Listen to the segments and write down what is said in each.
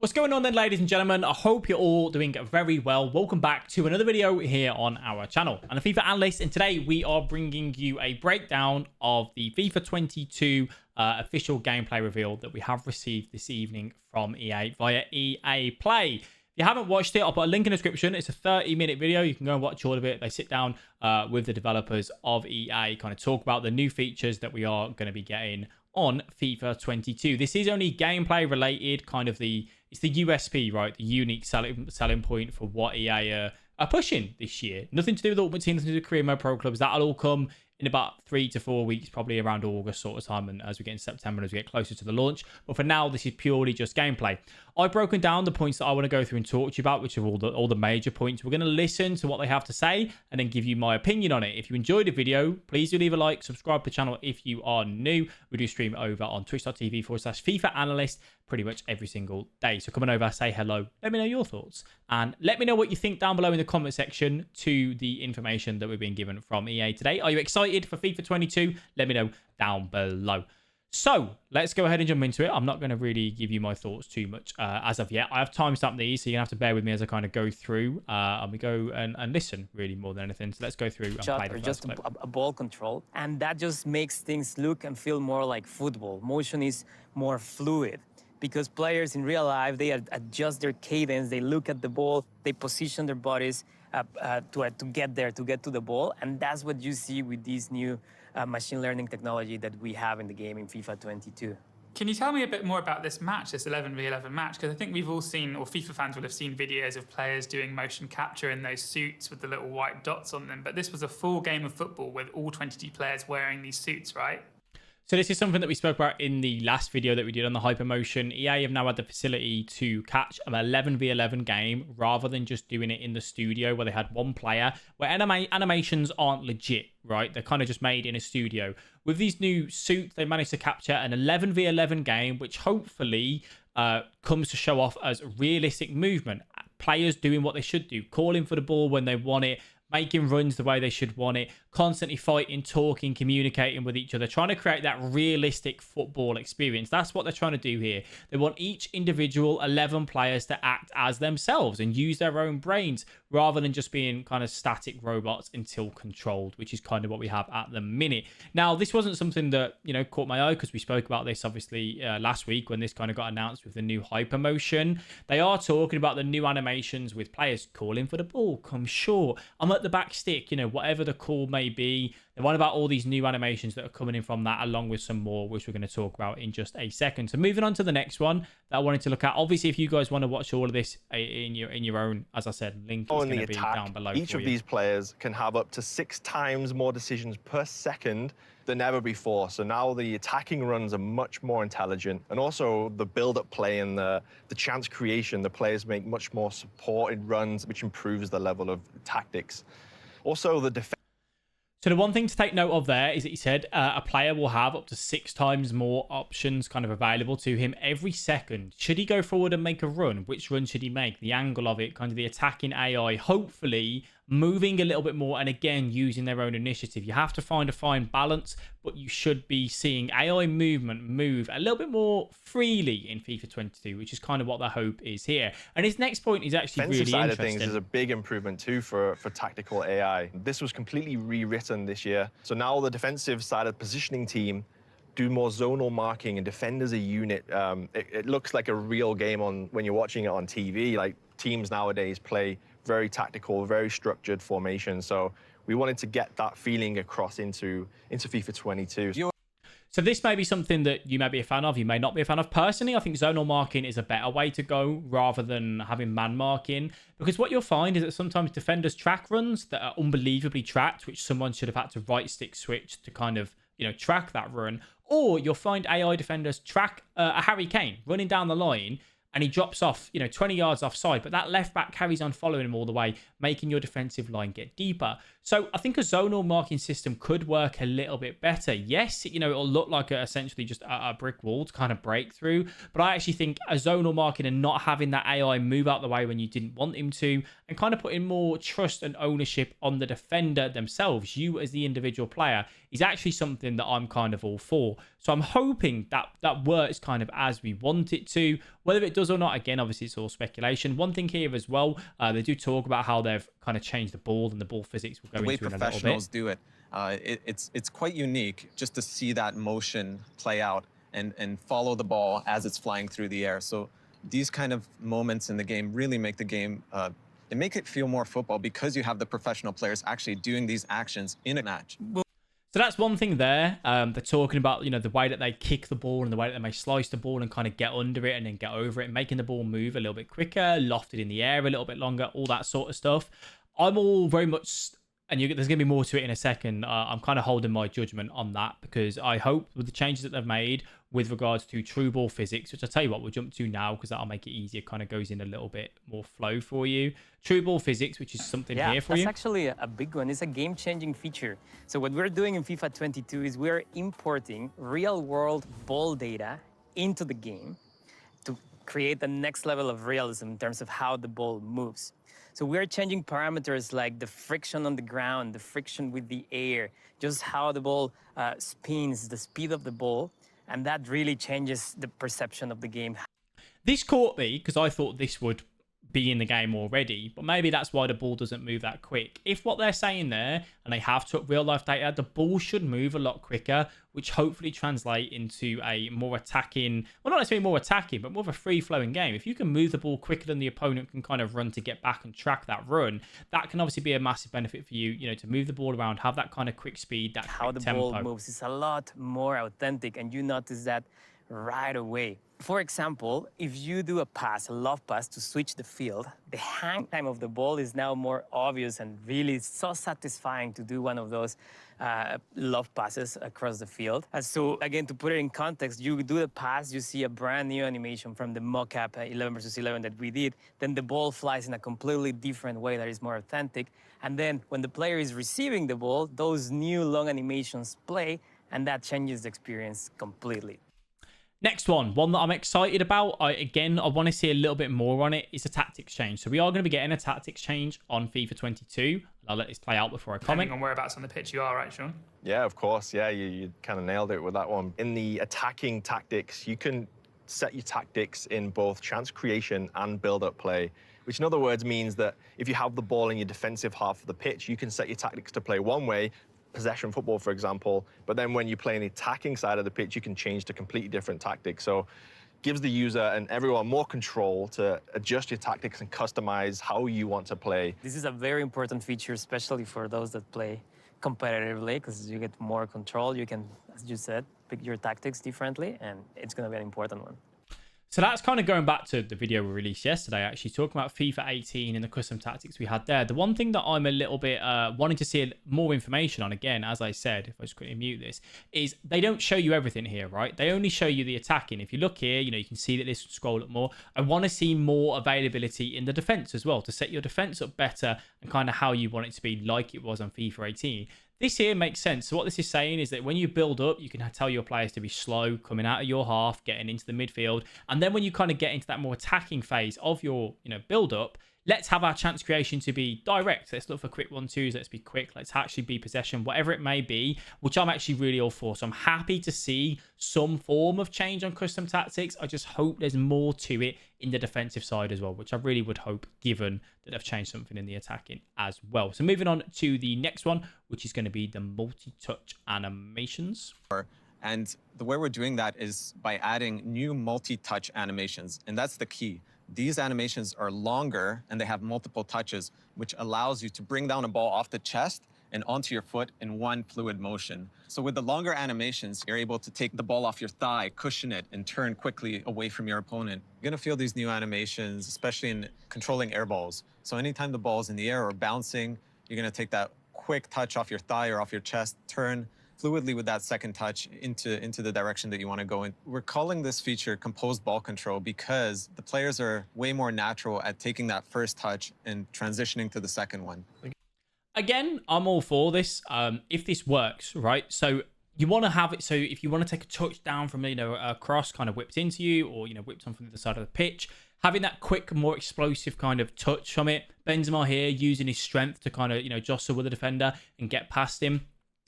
What's going on then, ladies and gentlemen? I hope you're all doing very well. Welcome back to another video here on our channel. I'm a FIFA Analyst, and today we are bringing you a breakdown of the FIFA 22 official gameplay reveal that we have received this evening from EA via EA Play. If you haven't watched it, I'll put a link in the description. It's a 30-minute video. You can go and watch all of it. They sit down with the developers of EA, kind of talk about the new features that we are going to be getting on FIFA 22. This is only gameplay related, kind of it's the USP, right? The unique selling point for what EA are pushing this year. Nothing to do with Ultimate Team, nothing to do with Career Mode Pro Clubs. That'll all come in about 3 to 4 weeks, probably around August sort of time, and as we get in September and as we get closer to the launch. But for now, this is purely just gameplay. I've broken down the points that I want to go through and talk to you about, which are all the major points. We're going to listen to what they have to say and then give you my opinion on it. If you enjoyed the video, please do leave a like, subscribe to the channel if you are new. We do stream over on twitch.tv/FIFA Analyst pretty much every single day. So come on over, say hello, let me know your thoughts, and let me know what you think down below in the comment section to the information that we've been given from EA today. Are you excited for FIFA 22? Let me know down below. So let's go ahead and jump into it. I'm not going to really give you my thoughts too much as of yet. I have timestamped these, so you're going to have to bear with me as I kind of go through and we go and listen really more than anything. So let's go through and play the first clip. A ball control, and that just makes things look and feel more like football. Motion is more fluid because players in real life, they adjust their cadence, they look at the ball, they position their bodies to get there, to get to the ball, and that's what you see with these new machine learning technology that we have in the game in FIFA 22. Can you tell me a bit more about this match, this 11v11 match? Because I think we've all seen, or FIFA fans will have seen videos of players doing motion capture in those suits with the little white dots on them. But this was a full game of football with all 22 players wearing these suits, right? So this is something that we spoke about in the last video that we did on the Hypermotion. EA have now had the facility to catch an 11v11 game rather than just doing it in the studio where they had one player, where animations aren't legit, right? They're kind of just made in a studio. With these new suits, they managed to capture an 11v11 game, which hopefully comes to show off as realistic movement. Players doing what they should do, calling for the ball when they want it, making runs the way they should want it, constantly fighting, talking, communicating with each other, trying to create that realistic football experience. That's what they're trying to do here. They want each individual 11 players to act as themselves and use their own brains rather than just being kind of static robots until controlled, which is kind of what we have at the minute. Now, this wasn't something that, caught my eye because we spoke about this, obviously, last week when this kind of got announced with the new Hypermotion. They are talking about the new animations with players calling for the ball, come short, I'm at the back stick, whatever the call may be. They're on about all these new animations that are coming in from that, along with some more, which we're going to talk about in just a second. So moving on to the next one that I wanted to look at. Obviously, if you guys want to watch all of this in your own, as I said, link is going to be down below. Each of these players can have up to 6 times more decisions per second than ever before. So now the attacking runs are much more intelligent, and also the build-up play and the chance creation, the players make much more supported runs, which improves the level of tactics. Also, the defense. So the one thing to take note of there is that he said a player will have up to 6 times more options kind of available to him every second. Should he go forward and make a run? Which run should he make? The angle of it, kind of the attacking AI, hopefully moving a little bit more, and again, using their own initiative. You have to find a fine balance, but you should be seeing AI movement move a little bit more freely in FIFA 22, which is kind of what the hope is here. And his next point is actually really interesting. Defensive side of things is a big improvement too for tactical AI. This was completely rewritten this year. So now the defensive side of the positioning team do more zonal marking and defend as a unit. It looks like a real game when you're watching it on TV. Like, teams nowadays play very tactical, very structured formation. So we wanted to get that feeling across into FIFA 22. So this may be something that you may be a fan of, you may not be a fan of. Personally, I think zonal marking is a better way to go rather than having man marking, because what you'll find is that sometimes defenders track runs that are unbelievably tracked, which someone should have had to right stick switch to kind of, track that run. Or you'll find AI defenders track a Harry Kane running down the line, and he drops off, 20 yards offside, but that left back carries on following him all the way, making your defensive line get deeper. So I think a zonal marking system could work a little bit better. Yes, it'll look like essentially just a brick wall to kind of break through, but I actually think a zonal marking and not having that AI move out the way when you didn't want him to, and kind of putting more trust and ownership on the defender themselves, you as the individual player, is actually something that I'm kind of all for. So I'm hoping that that works kind of as we want it to. Whether it does does or not, again, obviously it's all speculation. One thing here as well, they do talk about how they've kind of changed the ball and the ball physics. We'll go into in a little bit. The way professionals do it, it's quite unique just to see that motion play out and follow the ball as it's flying through the air. So these kind of moments in the game really make the game, they make it feel more football because you have the professional players actually doing these actions in a match. So that's one thing there. They're talking about, you know, the way that they kick the ball and the way that they may slice the ball and kind of get under it and then get over it, making the ball move a little bit quicker, lofted in the air a little bit longer, all that sort of stuff. I'm all very much, and there's going to be more to it in a second. I'm kind of holding my judgment on that because I hope with the changes that they've made with regards to true ball physics, which I'll tell you what, we'll jump to now because that'll make it easier, kind of goes in a little bit more flow for you. True ball physics, which is something here for you. That's actually a big one. It's a game-changing feature. So what we're doing in FIFA 22 is we're importing real-world ball data into the game to create the next level of realism in terms of how the ball moves. So we're changing parameters like the friction on the ground, the friction with the air, just how the ball spins, the speed of the ball, and that really changes the perception of the game. This caught me because I thought this would be in the game already, but maybe that's why the ball doesn't move that quick. If what they're saying there, and they have took real life data, the ball should move a lot quicker, which hopefully translate into a more attacking, well, not necessarily more attacking, but more of a free-flowing game. If you can move the ball quicker than the opponent can kind of run to get back and track that run, that can obviously be a massive benefit for you, you know, to move the ball around, have that kind of quick speed, that how the tempo. ball moves is a lot more authentic, and you notice that right away. For example, if you do a pass, a love pass to switch the field, the hang time of the ball is now more obvious and really so satisfying to do one of those love passes across the field. So again, to put it in context, you do the pass, you see a brand new animation from the mock-up 11 versus 11 that we did, then the ball flies in a completely different way that is more authentic. And then when the player is receiving the ball, those new long animations play, and that changes the experience completely. Next one that I'm excited about. I want to see a little bit more on it. It's a tactics change. So we are going to be getting a tactics change on FIFA 22. I'll let this play out before I comment. Depending on whereabouts on the pitch you are, right, Sean? Yeah, of course. Yeah, you kind of nailed it with that one. In the attacking tactics, you can set your tactics in both chance creation and build-up play, which in other words means that if you have the ball in your defensive half of the pitch, you can set your tactics to play one way, possession football, for example, but then when you play on the attacking side of the pitch, you can change to completely different tactics. So gives the user and everyone more control to adjust your tactics and customize how you want to play. This is a very important feature, especially for those that play competitively, because you get more control. You can, as you said, pick your tactics differently, and it's going to be an important one. So that's kind of going back to the video we released yesterday, actually talking about FIFA 18 and the custom tactics we had there. The one thing that I'm a little bit wanting to see more information on, again, as I said, if I just quickly mute this, is they don't show you everything here, right? They only show you the attacking. If you look here, you know, you can see that this will scroll up more. I want to see more availability in the defense as well, to set your defense up better and kind of how you want it to be like it was on FIFA 18. This here makes sense. So what this is saying is that when you build up, you can tell your players to be slow, coming out of your half, getting into the midfield. And then when you kind of get into that more attacking phase of your, you know, build up, let's have our chance creation to be direct. Let's look for quick 1-2s. Let's be quick. Let's actually be possession, whatever it may be, which I'm actually really all for. So I'm happy to see some form of change on custom tactics. I just hope there's more to it in the defensive side as well, which I really would hope, given that they've changed something in the attacking as well. So moving on to the next one, which is going to be the multi-touch animations. And the way we're doing that is by adding new multi-touch animations, and that's the key. These animations are longer and they have multiple touches, which allows you to bring down a ball off the chest and onto your foot in one fluid motion. So with the longer animations, you're able to take the ball off your thigh, cushion it, and turn quickly away from your opponent. You're gonna feel these new animations, especially in controlling air balls. So anytime the ball's in the air or bouncing, you're gonna take that quick touch off your thigh or off your chest, turn fluidly with that second touch into the direction that you want to go in. We're calling this feature composed ball control because the players are way more natural at taking that first touch and transitioning to the second one. Again, I'm all for this. If this works, right? So you want to have it so if you want to take a touch down from, you know, a cross kind of whipped into you, or, you know, whipped on from the other side of the pitch, having that quick, more explosive kind of touch from it. Benzema here using his strength to kind of, you know, jostle with the defender and get past him.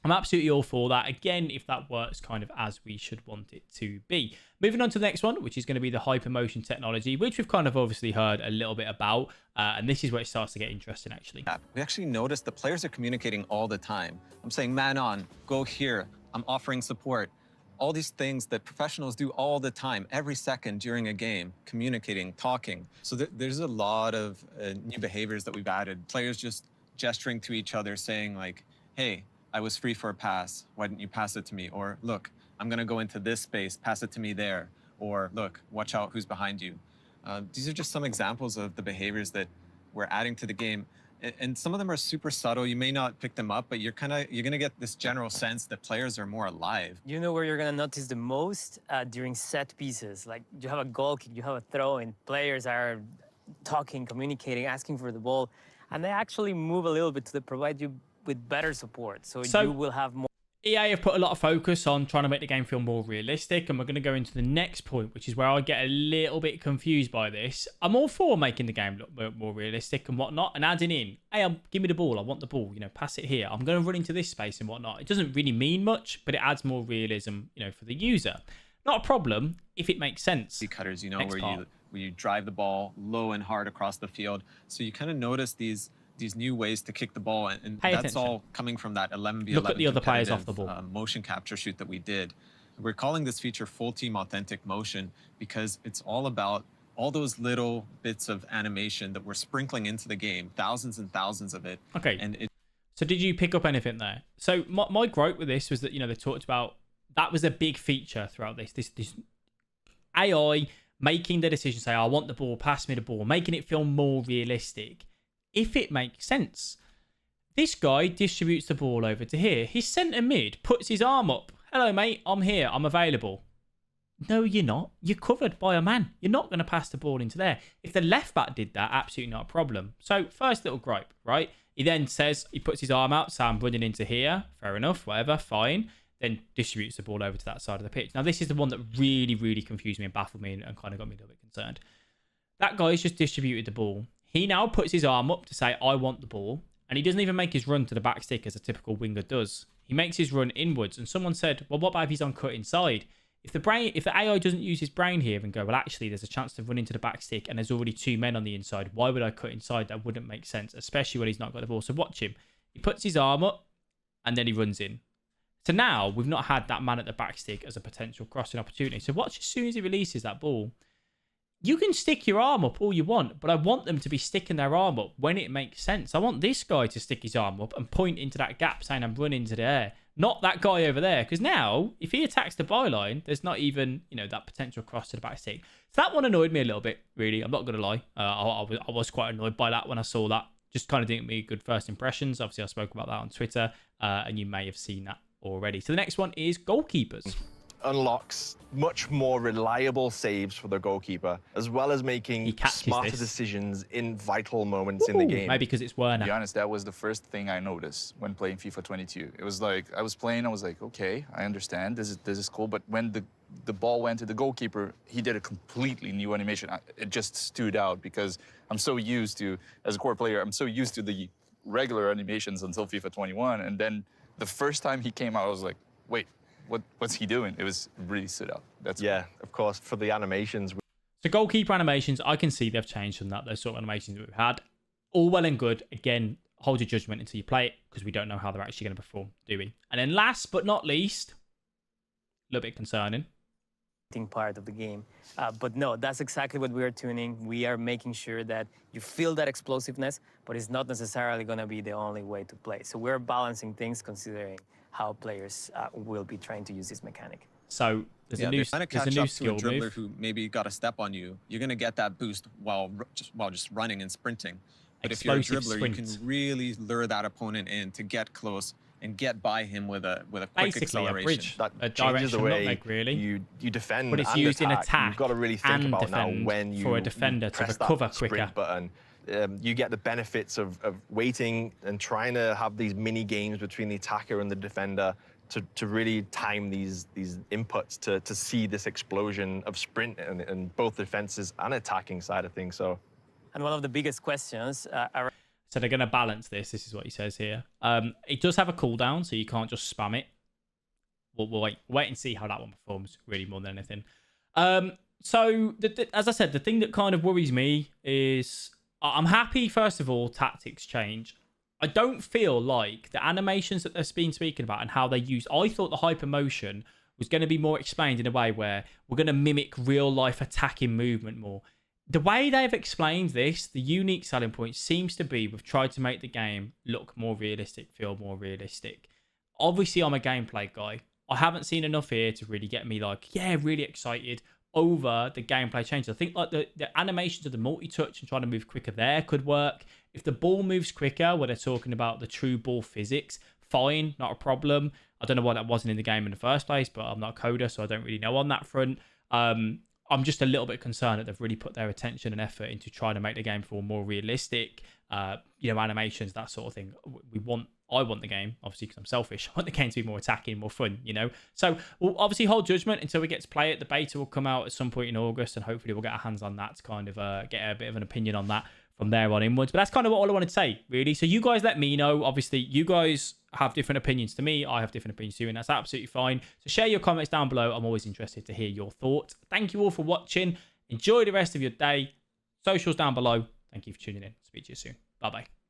I'm absolutely all for that. Again, if that works kind of as we should want it to be. Moving on to the next one, which is going to be the Hypermotion Technology, which we've kind of obviously heard a little bit about. And this is where it starts to get interesting, actually. We actually noticed the players are communicating all the time. I'm saying, man on, go here. I'm offering support. All these things that professionals do all the time, every second during a game, communicating, talking. So there's a lot of new behaviors that we've added. Players just gesturing to each other, saying like, hey, I was free for a pass. Why didn't you pass it to me? Or look, I'm going to go into this space. Pass it to me there. Or look, watch out who's behind you. These are just some examples of the behaviors that we're adding to the game. And some of them are super subtle. You may not pick them up, but you're going to get this general sense that players are more alive. You know where you're going to notice the most? During set pieces. Like you have a goal kick, you have a throw, and players are talking, communicating, asking for the ball. And they actually move a little bit to provide you with better support, so you will have more. EA have put a lot of focus on trying to make the game feel more realistic, and we're going to go into the next point, which is where I get a little bit confused by this. I'm all for making the game look more realistic and whatnot, and adding in, hey, give me the ball, I want the ball, pass it here, I'm going to run into this space and whatnot. It doesn't really mean much, but it adds more realism, for the user. Not a problem if it makes sense. Cutters, where you drive the ball low and hard across the field, so you kind of notice these new ways to kick the ball, and that's all coming from that 11v11 Look at the other players off the ball. Motion capture shoot that we did. We're calling this feature Full Team Authentic Motion because it's all about all those little bits of animation that we're sprinkling into the game, thousands and thousands of it. Okay. And so did you pick up anything there? So my gripe with this was that, they talked about, that was a big feature throughout this AI making the decision, say, I want the ball, pass me the ball, making it feel more realistic. If it makes sense. This guy distributes the ball over to here. His centre mid puts his arm up. Hello, mate. I'm here. I'm available. No, you're not. You're covered by a man. You're not going to pass the ball into there. If the left back did that, absolutely not a problem. So first little gripe, right? He then says, he puts his arm out. So I'm running into here. Fair enough. Whatever. Fine. Then distributes the ball over to that side of the pitch. Now, this is the one that really, really confused me and baffled me and kind of got me a little bit concerned. That guy's just distributed the ball. He now puts his arm up to say, I want the ball. And he doesn't even make his run to the back stick as a typical winger does. He makes his run inwards. And someone said, well, what about if he's on cut inside? If the AI doesn't use his brain here and go, well, actually, there's a chance to run into the back stick and there's already two men on the inside. Why would I cut inside? That wouldn't make sense, especially when he's not got the ball. So watch him. He puts his arm up and then he runs in. So now we've not had that man at the back stick as a potential crossing opportunity. So watch as soon as he releases that ball. You can stick your arm up all you want, but I want them to be sticking their arm up when it makes sense. I want this guy to stick his arm up and point into that gap saying I'm running to the air, not that guy over there. Because now, if he attacks the byline, there's not even, that potential cross to the back stick. So that one annoyed me a little bit, really. I'm not going to lie. I was quite annoyed by that when I saw that. Just kind of didn't give me good first impressions. Obviously, I spoke about that on Twitter, and you may have seen that already. So the next one is goalkeepers. Unlocks much more reliable saves for the goalkeeper, as well as making smarter decisions in vital moments in the game. Maybe because it's Werner. To be honest, that was the first thing I noticed when playing FIFA 22. It was like, I was playing, I was like, okay, I understand, this is cool, but when the ball went to the goalkeeper, he did a completely new animation. It just stood out because I'm so used to, as a core player, I'm so used to the regular animations until FIFA 21, and then the first time he came out, I was like, wait, what's he doing? It was really stood out. That's cool. Of course, for the animations. So goalkeeper animations, I can see they've changed from that. Those sort of animations that we've had. All well and good. Again, hold your judgment until you play it because we don't know how they're actually going to perform, do we? And then last but not least, a little bit concerning. Part of the game. But no, that's exactly what we are tuning. We are making sure that you feel that explosiveness, but it's not necessarily going to be the only way to play. So we're balancing things considering how players will be trying to use this mechanic. So there's a new skill dribbler move. who maybe got a step on you. You're going to get that boost while just running and sprinting. But if you're a dribbler, you can really lure that opponent in to get close and get by him with a quick basically acceleration. a changes the way you defend, but it's used in attack. You've got to really think about now when you for a defender to recover quicker. Button. You get the benefits of waiting and trying to have these mini games between the attacker and the defender to really time these inputs to see this explosion of sprint in both defenses and attacking side of things. So, and one of the biggest questions So they're going to balance this. This is what he says here. It does have a cooldown, so you can't just spam it. We'll wait and see how that one performs, really, more than anything. So, as I said, the thing that kind of worries me is I'm happy, first of all, tactics change. I don't feel like the animations that they've been speaking about and how they use... I thought the Hypermotion was going to be more explained in a way where we're going to mimic real-life attacking movement more. The way they've explained this, the unique selling point seems to be we've tried to make the game look more realistic, feel more realistic. Obviously, I'm a gameplay guy. I haven't seen enough here to really get me like, yeah, really excited over the gameplay changes. I think like the animations of the multi-touch and trying to move quicker there could work. If the ball moves quicker, where they're talking about the true ball physics, fine, not a problem. I don't know why that wasn't in the game in the first place, but I'm not a coder, so I don't really know on that front. I'm just a little bit concerned that they've really put their attention and effort into trying to make the game feel more realistic. Animations, that sort of thing. I want the game, obviously, because I'm selfish. I want the game to be more attacking, more fun, So we'll obviously hold judgment until we get to play it. The beta will come out at some point in August, and hopefully we'll get our hands on that to kind of get a bit of an opinion on that from there on inwards. But that's kind of all I wanted to say, really. So you guys let me know. Obviously, you guys have different opinions to me. I have different opinions too, and that's absolutely fine. So share your comments down below. I'm always interested to hear your thoughts. Thank you all for watching. Enjoy the rest of your day. Socials down below. Thank you for tuning in. Speak to you soon. Bye-bye.